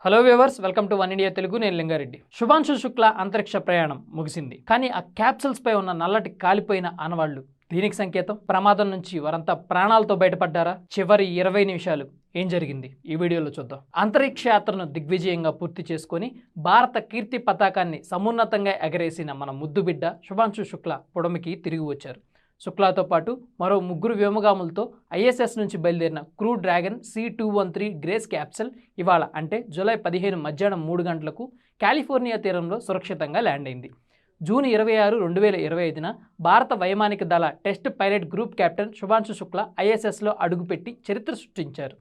Hello viewers, welcome to one India Telugu. నేను లింగారెడ్డి. శుభాంశు శుక్ల అంతరిక్ష ప్రయాణం ముగిసింది. కానీ ఆ క్యాప్సూల్స్ పై ఉన్న నల్లటి కాలిపోయిన ఆనవాళ్లు దీనికి సంకేతం. ప్రమాదం నుంచి వారంతా ప్రాణాలతో బయటపడ్డారా? చివరి 20 నిమిషాలు ఏం జరిగింది ఈ వీడియోలో చూద్దాం. అంతరిక్ష యాత్రను దిగ్విజయంగా పూర్తి చేసుకొని భారత కీర్తి పతాకాన్ని సమున్నతంగా ఎగరేసిన మన ముద్దు బిడ్డ శుభాంశు శుక్ల పుడమికి తిరిగి వచ్చారు. శుక్లాతో పాటు మరో ముగ్గురు వ్యోమగాములతో ఐఎస్ఎస్ నుంచి బయలుదేరిన crew dragon C213 grace capsule ఇవాళ అంటే జూలై 15 మధ్యాహ్నం 3 గంటలకు కాలిఫోర్నియా తీరంలో సురక్షితంగా ల్యాండ్ అయింది. జూన్ 26, 2025న భారత వైమానిక దళ test pilot group captain Shubhanshu Shukla ఐఎస్ఎస్లో అడుగుపెట్టి చరిత్ర సృష్టించారు.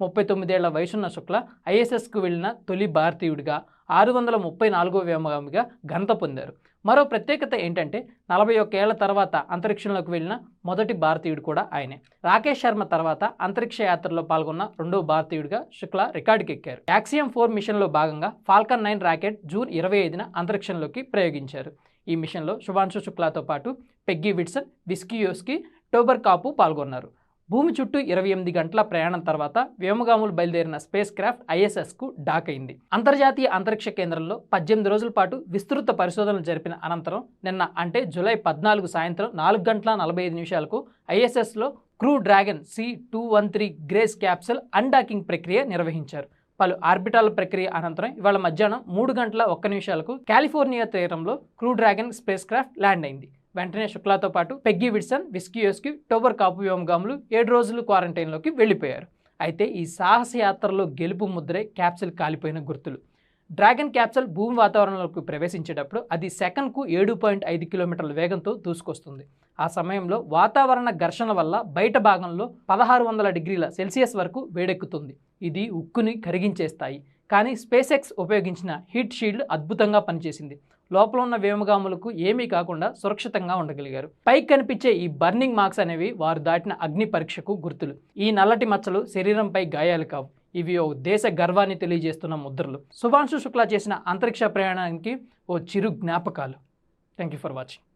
39 ఏళ్ల వయసున్న శుక్ల ఐఎస్ఎస్కు వెళ్లిన తొలి భారతీయుడిగా 634వ వ్యోమగామిగా ఘనత పొందారు. మరో ప్రత్యేకత ఏంటంటే 41 ఏళ్ల తర్వాత అంతరిక్షంలోకి వెళ్లిన మొదటి భారతీయుడు కూడా ఆయనే. రాకేష్ శర్మ తర్వాత అంతరిక్ష యాత్రలో పాల్గొన్న రెండో భారతీయుడిగా శుక్ల రికార్డుకెక్కారు. యాక్సియం 4 మిషన్లో భాగంగా ఫాల్కన్ 9 రాకెట్ జూన్ 25న అంతరిక్షంలోకి ప్రయోగించారు. ఈ మిషన్లో శుభాంశు శుక్లాతో పాటు పెగ్గీ విట్సన్, విస్కియోస్కి, టోబర్ కాపు పాల్గొన్నారు. భూమి చుట్టూ 28 గంటల ప్రయాణం తర్వాత వ్యోమగాములు బయలుదేరిన స్పేస్ క్రాఫ్ట్ ఐఎస్ఎస్కు డాక్ అయింది. అంతర్జాతీయ అంతరిక్ష కేంద్రంలో 18 రోజుల పాటు విస్తృత పరిశోధనలు జరిపిన అనంతరం నిన్న అంటే జూలై 14 సాయంత్రం 4 గంటల 45 నిమిషాలకు ఐఎస్ఎస్లో crew dragon C213 grace capsule undocking ప్రక్రియ నిర్వహించారు. పలు ఆర్బిటాల ప్రక్రియ అనంతరం ఇవాళ మధ్యాహ్నం 3 గంటల 1 నిమిషాలకు కాలిఫోర్నియా తీరంలో crew dragon space craft land అయింది. వెంటనే శుక్లాతో పాటు పెగ్గీ విట్సన్, విస్కియోస్కి, టోబర్ కాపు వ్యోమగాములు 7 రోజులు క్వారంటైన్లోకి వెళ్ళిపోయారు. అయితే ఈ సాహస యాత్రలో గెలుపు ముద్రే క్యాప్సూల్ కాలిపోయిన గుర్తులు. డ్రాగన్ క్యాప్సూల్ భూమి వాతావరణంలోకి ప్రవేశించేటప్పుడు అది సెకన్కు 7.5 కిలోమీటర్ల వేగంతో దూసుకొస్తుంది. ఆ సమయంలో వాతావరణ ఘర్షణ వల్ల బయట భాగంలో 1600 డిగ్రీల సెల్సియస్ వరకు వేడెక్కుతుంది. ఇది ఉక్కుని కరిగించేస్తాయి. కానీ స్పేస్ ఎక్స్ ఉపయోగించిన హీట్ షీల్డ్ అద్భుతంగా పనిచేసింది. లోపల ఉన్న వ్యోమగాములకు ఏమీ కాకుండా సురక్షితంగా ఉండగలిగారు. పైకి కనిపించే ఈ బర్నింగ్ మార్క్స్ అనేవి వారు దాటిన అగ్ని పరీక్షకు గుర్తులు. ఈ నల్లటి మచ్చలు శరీరంపై గాయాలు కావు, ఇవి ఓ దేశ గర్వాన్ని తెలియజేస్తున్న ముద్రలు. శుభాంశు శుక్లా చేసిన అంతరిక్ష ప్రయాణానికి ఓ చిరు జ్ఞాపకాలు. Thank you for watching.